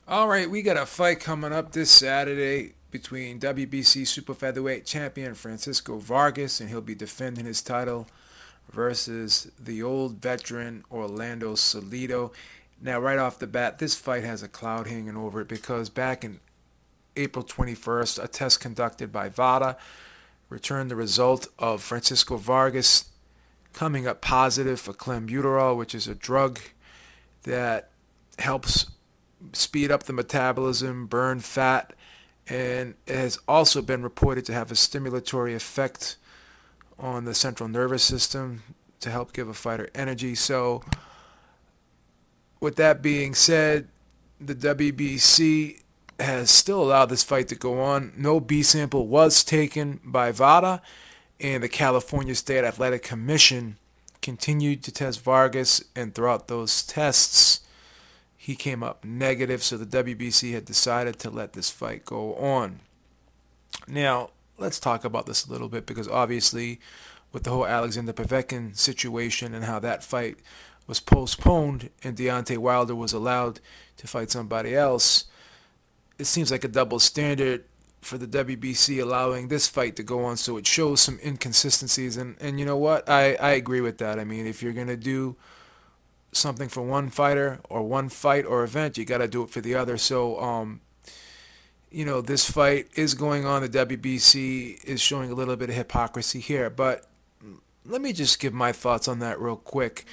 All right, we got a fight coming up this Saturday between WBC Super Featherweight champion Francisco Vargas, and he'll be defending his title versus the old veteran Orlando Salido. Now, right off the bat, this fight has a cloud hanging over it because back in April 21st, a test conducted by VADA returned the result of Francisco Vargas coming up positive for clenbuterol, which is a drug that helps speed up the metabolism, burn fat, and it has also been reported to have a stimulatory effect on the central nervous system to help give a fighter energy. So, with that being said, the WBC has still allowed this fight to go on. No B sample was taken by VADA, and the California State Athletic Commission continued to test Vargas, and throughout those tests, he came up negative, so the WBC had decided to let this fight go on. Now, let's talk about this a little bit because obviously, with the whole Alexander Povetkin situation and how that fight was postponed and Deontay Wilder was allowed to fight somebody else, it seems like a double standard for the WBC allowing this fight to go on. So it shows some inconsistencies, and you know what? I agree with that. I mean, if you're gonna do something for one fighter or one fight or event, you got to do it for the other. So, this fight is going on. The WBC is showing a little bit of hypocrisy here, but let me just give my thoughts on that real quick.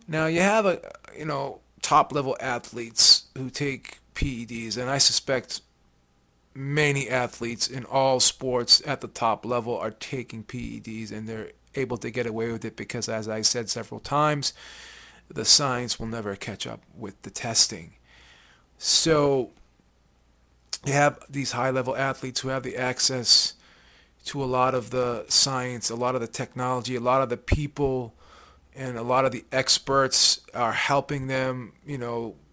Now, you have top level athletes who take PEDs, and I suspect many athletes in all sports at the top level are taking PEDs, and they're able to get away with it because, as I said several times, the science will never catch up with the testing. So you have these high level athletes who have the access to a lot of the science, a lot of the technology, a lot of the people, and a lot of the experts are helping them,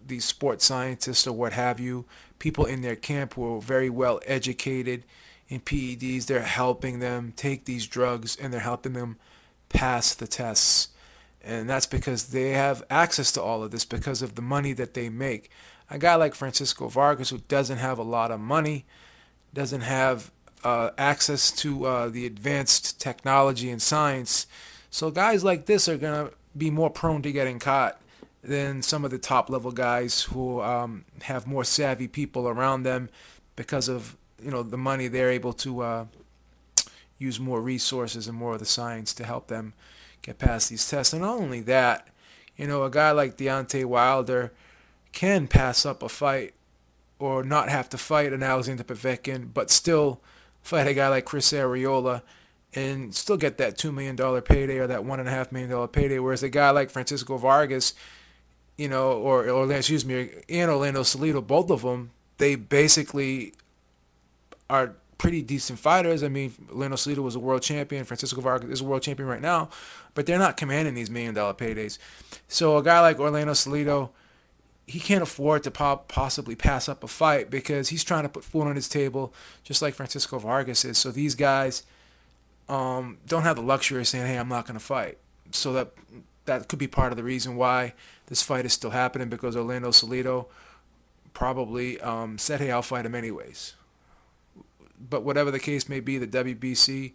these sports scientists or what have you, people in their camp who are very well educated in PEDs, they're helping them take these drugs and they're helping them pass the tests. And that's because they have access to all of this because of the money that they make. A guy like Francisco Vargas, who doesn't have a lot of money, doesn't have access to the advanced technology and science. So guys like this are going to be more prone to getting caught than some of the top level guys who have more savvy people around them because of the money. They're able to use more resources and more of the science to help them get past these tests. And not only that, a guy like Deontay Wilder can pass up a fight or not have to fight an Alexander Povetkin, but still fight a guy like Chris Arreola and still get that $2 million payday or that $1.5 million payday. Whereas a guy like Francisco Vargas, or excuse me, and Orlando Salido, both of them, they basically are pretty decent fighters. I mean, Orlando Salido was a world champion. Francisco Vargas is a world champion right now, but they're not commanding these $1 million paydays. So a guy like Orlando Salido, he can't afford to possibly pass up a fight because he's trying to put food on his table, just like Francisco Vargas is. So these guys don't have the luxury of saying, "Hey, I'm not going to fight." So that could be part of the reason why this fight is still happening because Orlando Salido probably said, "Hey, I'll fight him anyways." But whatever the case may be, the WBC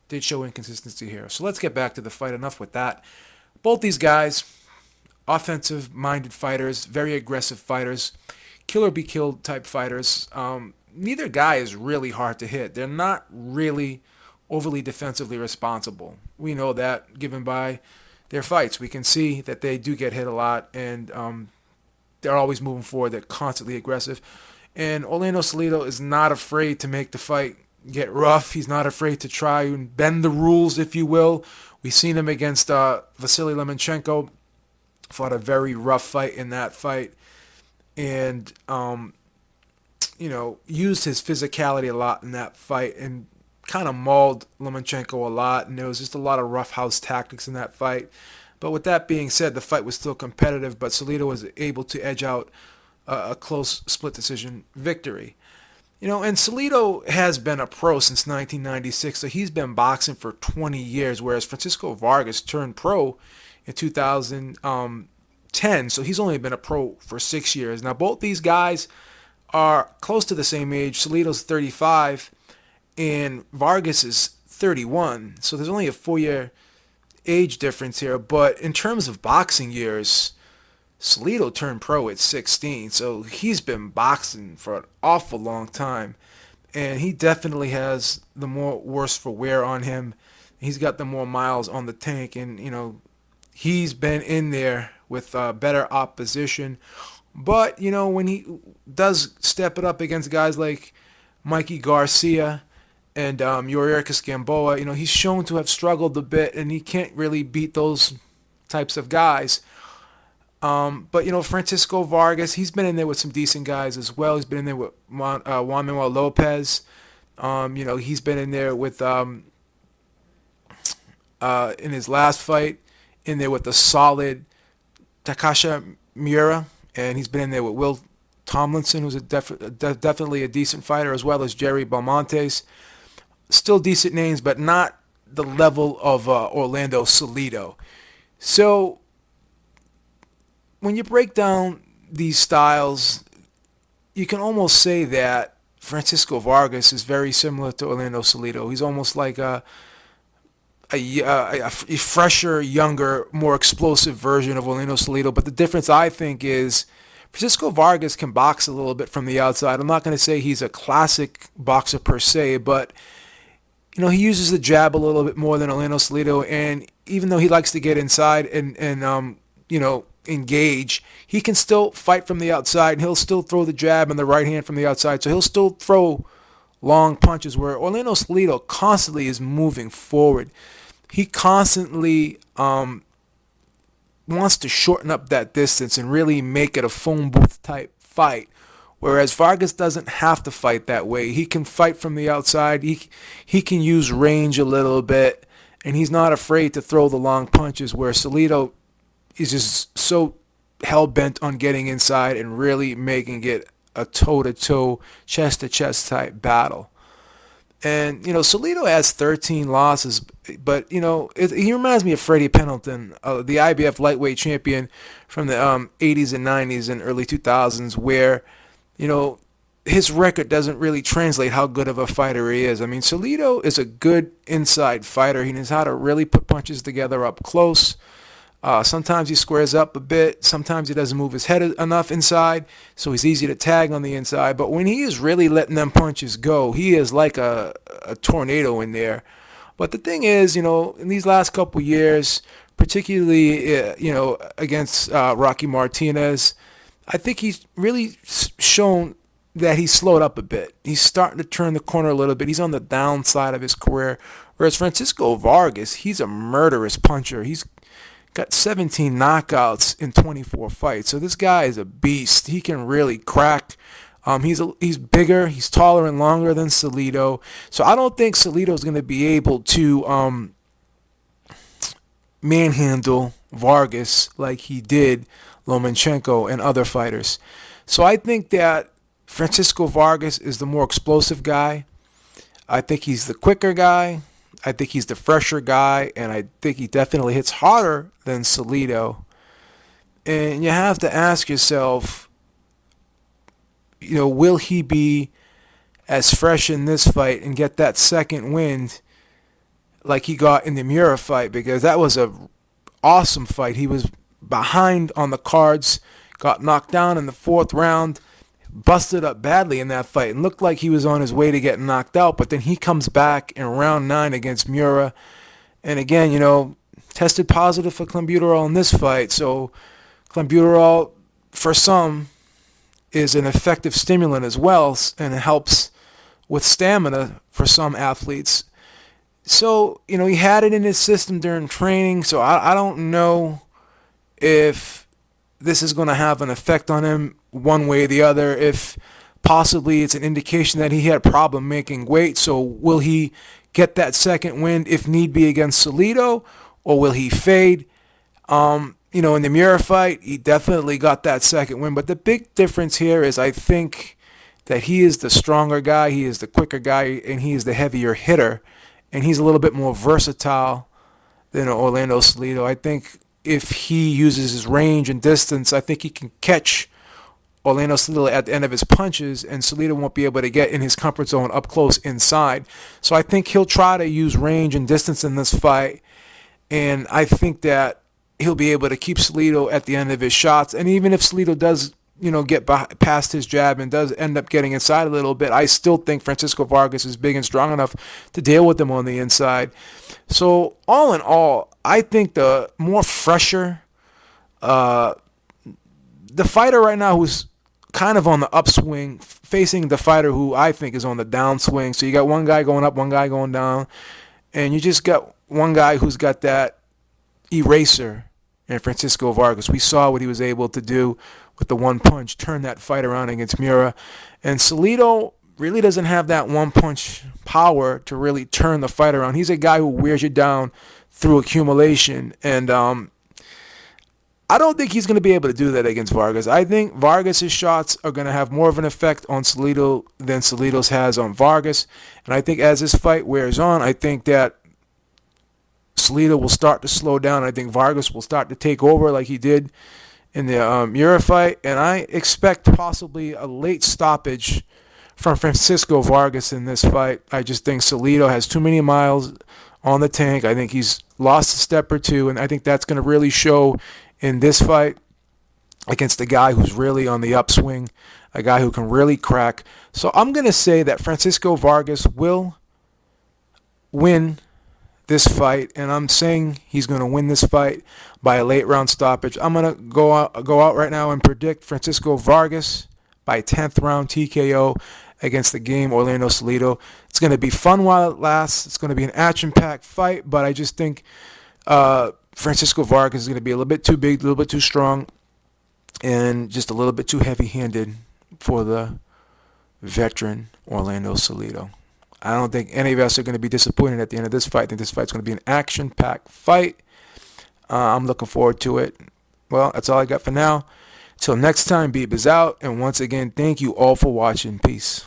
did show inconsistency here. So let's get back to the fight. Enough with that. Both these guys, offensive minded fighters, very aggressive fighters, kill or be killed type fighters. Neither guy is really hard to hit. They're not really overly defensively responsible. We know that given by their fights. We can see that they do get hit a lot and they're always moving forward. They're constantly aggressive. And Orlando Salido is not afraid to make the fight get rough. He's not afraid to try and bend the rules, if you will. We've seen him against Vasily Lomachenko. Fought a very rough fight in that fight. And, used his physicality a lot in that fight and kind of mauled Lomachenko a lot. And there was just a lot of roughhouse tactics in that fight. But with that being said, the fight was still competitive, but Salido was able to edge out a close split decision victory. And Salido has been a pro since 1996, so he's been boxing for 20 years, whereas Francisco Vargas turned pro in 2000, 10, so he's only been a pro for 6 years. Now, both these guys are close to the same age. Salido's 35 and Vargas is 31. So there's only a 4 year age difference here. But in terms of boxing years, Salido turned pro at 16. So he's been boxing for an awful long time. And he definitely has the more worse for wear on him. He's got the more miles on the tank. And, he's been in there with better opposition. But, when he does step it up against guys like Mikey Garcia and Yuriorkis Gamboa, he's shown to have struggled a bit, and he can't really beat those types of guys. But, Francisco Vargas, he's been in there with some decent guys as well. He's been in there with Juan Manuel Lopez. He's been in there with, in his last fight, in there with the solid Takasha Miura, and he's been in there with Will Tomlinson, who's definitely a decent fighter, as well as Jerry Belmontes. Still decent names, but not the level of Orlando Salido. So when you break down these styles, you can almost say that Francisco Vargas is very similar to Orlando Salido. He's almost like a fresher, younger, more explosive version of Orlando Salido. But the difference, I think, is Francisco Vargas can box a little bit from the outside. I'm not going to say he's a classic boxer per se, but he uses the jab a little bit more than Orlando Salido. And even though he likes to get inside and engage, he can still fight from the outside, and he'll still throw the jab and the right hand from the outside. So he'll still throw long punches, where Orlando Salido constantly is moving forward. He constantly wants to shorten up that distance and really make it a phone booth type fight. Whereas Vargas doesn't have to fight that way. He can fight from the outside. He can use range a little bit, and he's not afraid to throw the long punches, where Salido is just so hell-bent on getting inside and really making it a toe-to-toe, chest-to-chest type battle. And, Salido has 13 losses, but, he reminds me of Freddie Pendleton, the IBF lightweight champion from the 80s and 90s and early 2000s, where, his record doesn't really translate how good of a fighter he is. I mean, Salido is a good inside fighter. He knows how to really put punches together up close. Sometimes he squares up a bit. Sometimes he doesn't move his head enough inside, so he's easy to tag on the inside. But when he is really letting them punches go, he is like a tornado in there. But the thing is, in these last couple years, particularly, against Rocky Martinez, I think he's really shown that he's slowed up a bit. He's starting to turn the corner a little bit. He's on the downside of his career. Whereas Francisco Vargas, he's a murderous puncher. He's got 17 knockouts in 24 fights. So this guy is a beast. He can really crack. He's bigger, he's taller and longer than Salido. So I don't think Salido's going to be able to manhandle Vargas like he did Lomachenko and other fighters. So I think that Francisco Vargas is the more explosive guy. I think he's the quicker guy. I think he's the fresher guy, and I think he definitely hits harder than Salido. And you have to ask yourself, will he be as fresh in this fight and get that second wind like he got in the Miura fight? Because that was a awesome fight. He was behind on the cards, got knocked down in the fourth round, busted up badly in that fight, and looked like he was on his way to get knocked out. But then he comes back in round 9 against Miura, and again, tested positive for clenbuterol in this fight. So clenbuterol, for some, is an effective stimulant as well, and it helps with stamina for some athletes. So, he had it in his system during training, so I don't know if this is going to have an effect on him one way or the other, if possibly it's an indication that he had a problem making weight. So will he get that second wind if need be against Salido, or will he fade? In the Miura fight, he definitely got that second win. But the big difference here is I think that he is the stronger guy, he is the quicker guy, and he is the heavier hitter. And he's a little bit more versatile than Orlando Salido. I think if he uses his range and distance, I think he can catch Orlando Salido at the end of his punches, and Salido won't be able to get in his comfort zone up close inside. So I think he'll try to use range and distance in this fight, and I think that he'll be able to keep Salido at the end of his shots. And even if Salido does, get past his jab and does end up getting inside a little bit, I still think Francisco Vargas is big and strong enough to deal with him on the inside. So all in all, I think the more fresher, the fighter right now who's kind of on the upswing, facing the fighter who I think is on the downswing. So you got one guy going up, one guy going down, and you just got one guy who's got that eraser in Francisco Vargas. We saw what he was able to do with the one punch, turn that fight around against Mura. And Salido really doesn't have that one punch power to really turn the fight around. He's a guy who wears you down through accumulation, and I don't think he's going to be able to do that against Vargas. I think Vargas' shots are going to have more of an effect on Salido than Salido's has on Vargas. And I think as this fight wears on, I think that Salido will start to slow down. I think Vargas will start to take over like he did in the Mura fight. And I expect possibly a late stoppage from Francisco Vargas in this fight. I just think Salido has too many miles on the tank. I think he's lost a step or two, and I think that's going to really show in this fight against a guy who's really on the upswing, a guy who can really crack. So I'm going to say that Francisco Vargas will win this fight, and I'm saying he's going to win this fight by a late round stoppage. I'm going to go out right now and predict Francisco Vargas by 10th round TKO against the game Orlando Salido. It's going to be fun while it lasts. It's going to be an action-packed fight, but I just think Francisco Vargas is going to be a little bit too big, a little bit too strong, and just a little bit too heavy-handed for the veteran Orlando Salido. I don't think any of us are going to be disappointed at the end of this fight. I think this fight's going to be an action-packed fight. I'm looking forward to it. Well, that's all I got for now. Till next time, Beeb is out. And once again, thank you all for watching. Peace.